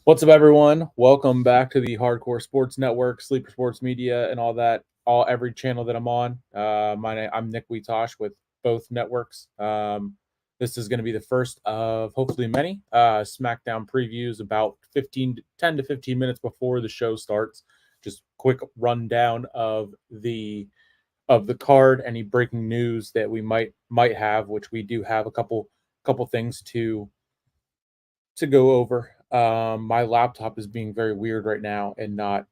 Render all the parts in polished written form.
What's up, everyone? Welcome back to the Hardcore Sports Network, Sleeper Sports Media, and all that. Every channel that I'm on. I'm Nick Wietosh with both networks. This is going to be the first of hopefully many SmackDown previews about 10 to 15 minutes before the show starts. Just quick rundown of the card, any breaking news that we might have, which we do have a couple things to go over. My laptop is being very weird right now and not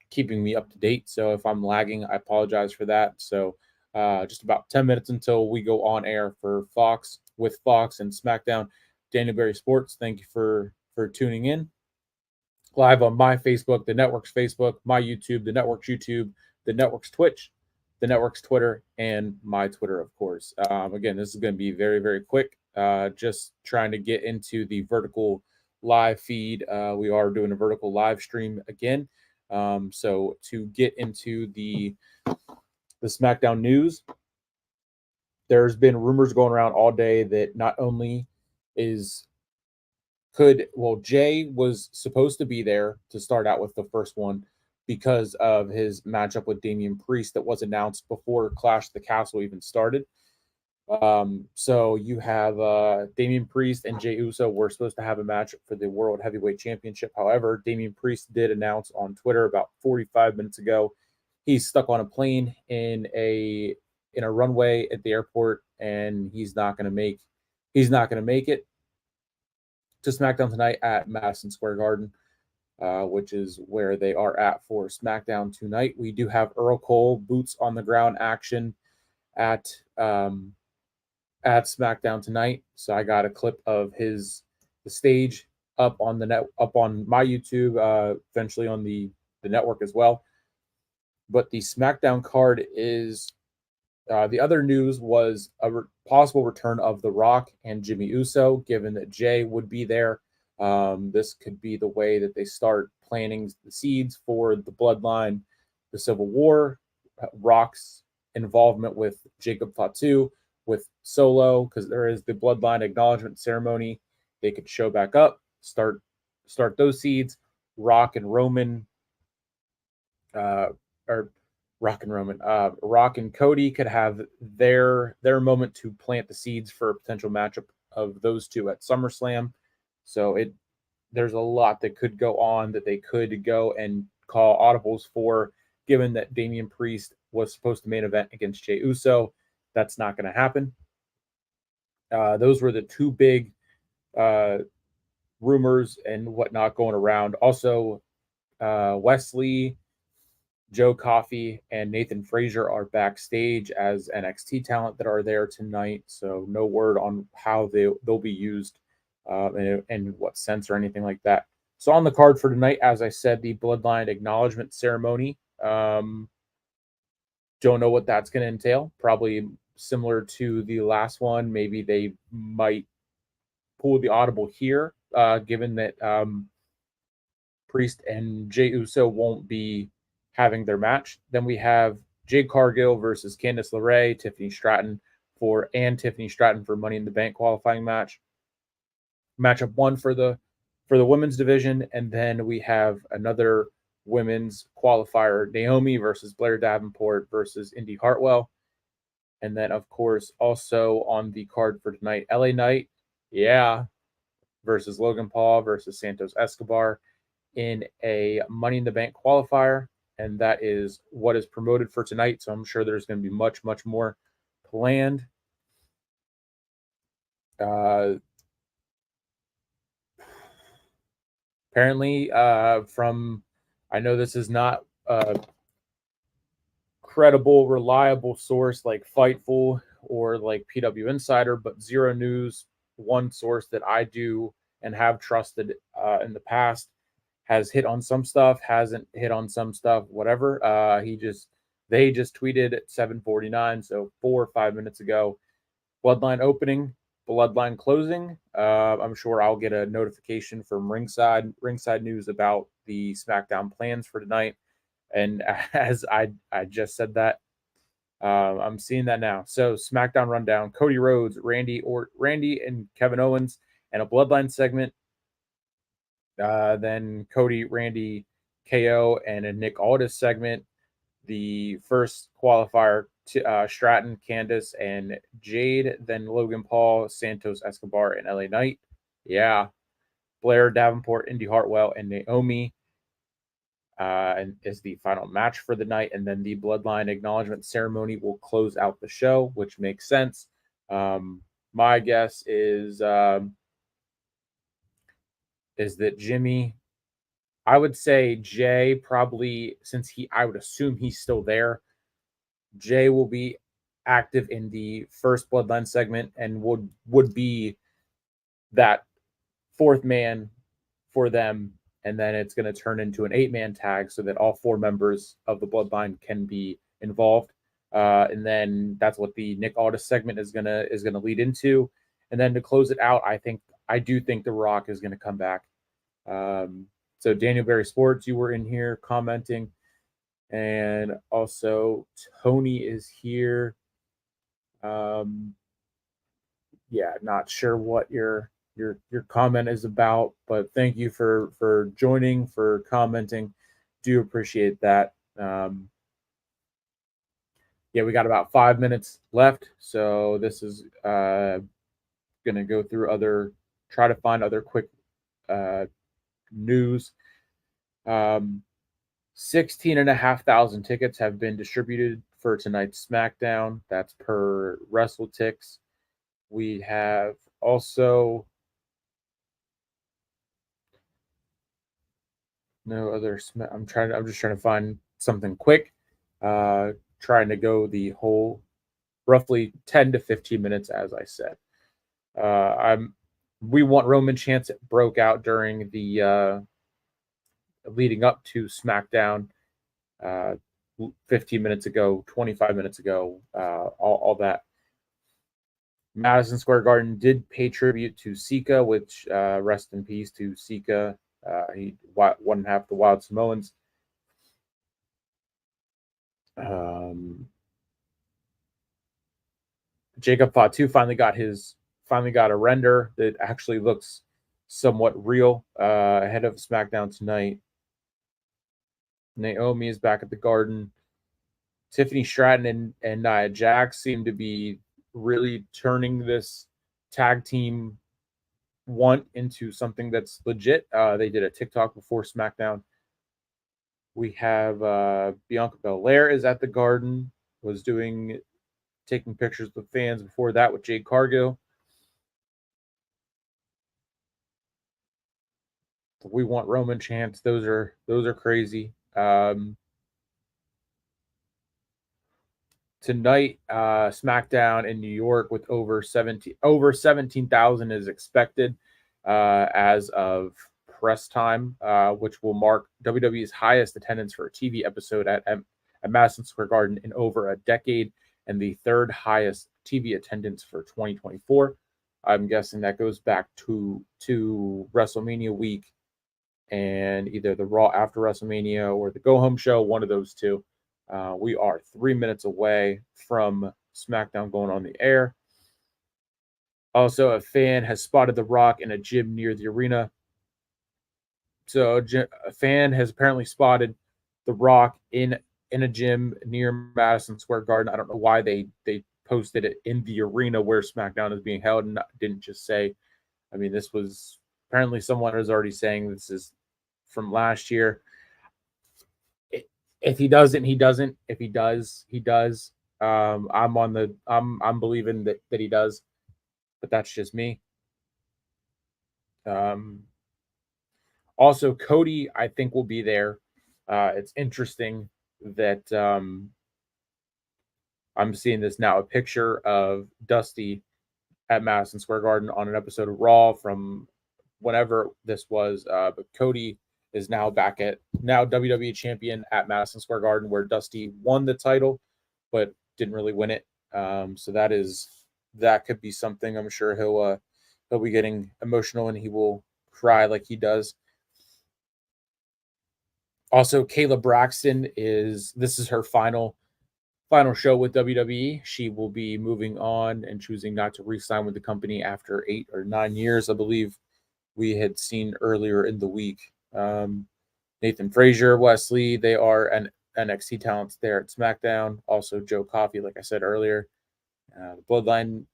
keeping me up to date. So if I'm lagging, I apologize for that. So just about 10 minutes until we go on air for Fox and SmackDown. Daniel Berry Sports, thank you for tuning in. Live on my Facebook, the network's Facebook, my YouTube, the network's YouTube, the network's Twitch, the network's Twitter, and my Twitter, of course. Again, this is going to be very, very quick. Just trying to get into the vertical live feed. We are doing a vertical live stream again. So to get into the SmackDown news, there's been rumors going around all day that not only Jay was supposed to be there to start out with the first one because of his matchup with Damian Priest that was announced before Clash of the Castle even started. So you have Damian Priest and Jey Uso were supposed to have a match for the World Heavyweight Championship. However, Damian Priest did announce on Twitter about 45 minutes ago he's stuck on a plane in a runway at the airport, and he's not going to make it to SmackDown tonight at Madison Square Garden, which is where they are at for SmackDown tonight. We do have Earl Cole boots on the ground action at SmackDown tonight. So I got a clip of the stage up on my YouTube, eventually on the network as well. But the SmackDown card is the other news was a possible return of The Rock and Jimmy Uso, given that Jay would be there. This could be the way that they start planting the seeds for the Bloodline, the Civil War, Rock's involvement with Jacob Fatu, with Solo, because there is the Bloodline acknowledgement ceremony. They could show back up, start those seeds. Rock and Cody could have their moment to plant the seeds for a potential matchup of those two at SummerSlam. So there's a lot that could go on that they could go and call audibles for, given that Damian Priest was supposed to main event against Jey Uso. That's not going to happen. Those were the two big rumors and whatnot going around. Also, Wesley, Joe Coffey, and Nathan Frazier are backstage as NXT talent that are there tonight. So no word on how they'll be used and what sense or anything like that. So on the card for tonight, as I said, the Bloodline acknowledgement ceremony. Don't know what that's going to entail. Probably similar to the last one. Maybe they might pull the audible here, given that Priest and Jey Uso won't be having their match. Then we have Jade Cargill versus Candice LeRae, Tiffany Stratton for Money in the Bank qualifying match. Matchup one for the women's division, and then we have another women's qualifier, Naomi versus Blair Davenport versus Indy Hartwell. And then, of course, also on the card for tonight, LA Knight, versus Logan Paul versus Santos Escobar in a Money in the Bank qualifier. And that is what is promoted for tonight. So I'm sure there's going to be much, much more planned. Apparently, I know this is not a credible, reliable source like Fightful or like PW Insider, but Zero News, one source that I do and have trusted in the past, has hit on some stuff, hasn't hit on some stuff, whatever. They just tweeted at 7:49, so 4 or 5 minutes ago, Bloodline opening, Bloodline closing. I'm sure I'll get a notification from Ringside News about the SmackDown plans for tonight. And as I just said that, I'm seeing that now. So SmackDown rundown: Cody Rhodes, Randy and Kevin Owens, and a Bloodline segment. Then Cody, Randy, KO, and a Nick Aldis segment. The first qualifier, Stratton, Candace, and Jade. Then Logan Paul, Santos Escobar, and LA Knight. Yeah. Blair, Davenport, Indy Hartwell, and Naomi and is the final match for the night. And then the Bloodline acknowledgement ceremony will close out the show, which makes sense. My guess is that Jimmy, I would say Jay probably, since I would assume he's still there, Jay will be active in the first Bloodline segment and would be that fourth man for them, and then it's going to turn into an 8-man tag so that all 4 members of the Bloodline can be involved. And then that's what the Nick Aldis segment is gonna lead into. And then to close it out, I do think The Rock is going to come back. So Daniel Berry Sports, you were in here commenting, and also Tony is here. Yeah, not sure what your comment is about, but thank you for joining, for commenting. Do appreciate that. Yeah, we got about 5 minutes left, so this is gonna go through try to find other quick news. 16,500 tickets have been distributed for tonight's SmackDown. That's per WrestleTix. We have also no other. I'm just trying to find something quick. Trying to go the whole roughly 10 to 15 minutes, as I said. We want Roman chants broke out during the leading up to SmackDown 15 minutes ago, 25 minutes ago, all that. Madison Square Garden did pay tribute to Sika, which rest in peace to Sika. He one half the Wild Samoans. Jacob Fatu finally got a render that actually looks somewhat real ahead of SmackDown tonight. Naomi is back at the Garden. Tiffany Stratton and Nia Jax seem to be really turning this tag team want into something that's legit. They did a TikTok before SmackDown. We have Bianca Belair is at the Garden, was taking pictures with fans before that with Jade Cargill. We want Roman chants. Those are crazy. Tonight, SmackDown in New York with over 17,000 is expected as of press time, which will mark WWE's highest attendance for a TV episode at Madison Square Garden in over a decade, and the third highest TV attendance for 2024. I'm guessing that goes back to WrestleMania week and either the Raw after WrestleMania or the Go Home show, one of those two. We are 3 minutes away from SmackDown going on the air. Also, a fan has spotted The Rock in a gym near the arena. So a fan has apparently spotted The Rock in a gym near Madison Square Garden. I don't know why they posted it in the arena where SmackDown is being held and didn't just say, I mean, this was apparently someone was already saying this is from last year. If he doesn't, he doesn't. If he does, he does. I'm believing that he does, but that's just me. Also, Cody, I think, will be there. It's interesting that I'm seeing this now, a picture of Dusty at Madison Square Garden on an episode of Raw from whenever this was. But Cody is now WWE champion at Madison Square Garden, where Dusty won the title, but didn't really win it. So that could be something. I'm sure he'll be getting emotional and he will cry like he does. Also, Kayla Braxton this is her final show with WWE. She will be moving on and choosing not to re-sign with the company after 8 or 9 years, I believe, we had seen earlier in the week. Nathan Frazier, Wesley, they are an NXT talents there at SmackDown. Also Joe Coffey, like I said earlier. The Bloodline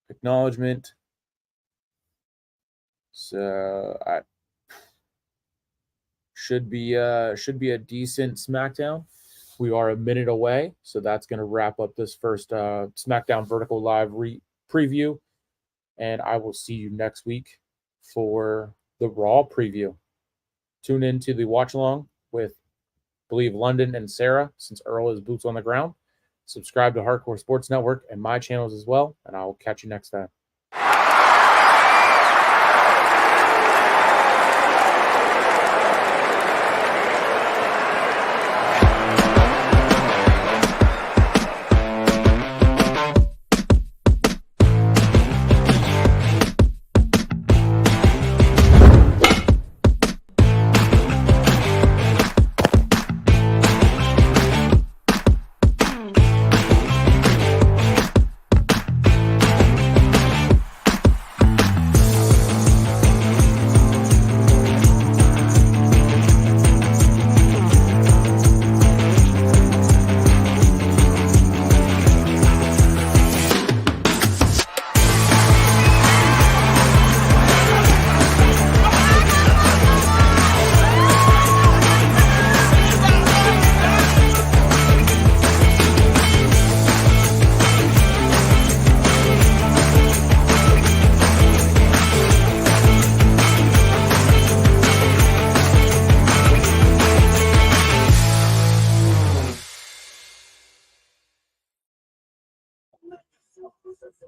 Acknowledgement. So I should be a decent SmackDown. We are a minute away, so that's going to wrap up this first SmackDown Vertical Live preview, and I will see you next week for the Raw preview. Tune in to the watch along with, I believe, London and Sarah, since Earl is boots on the ground. Subscribe to Hardcore Sports Network and my channels as well, and I'll catch you next time.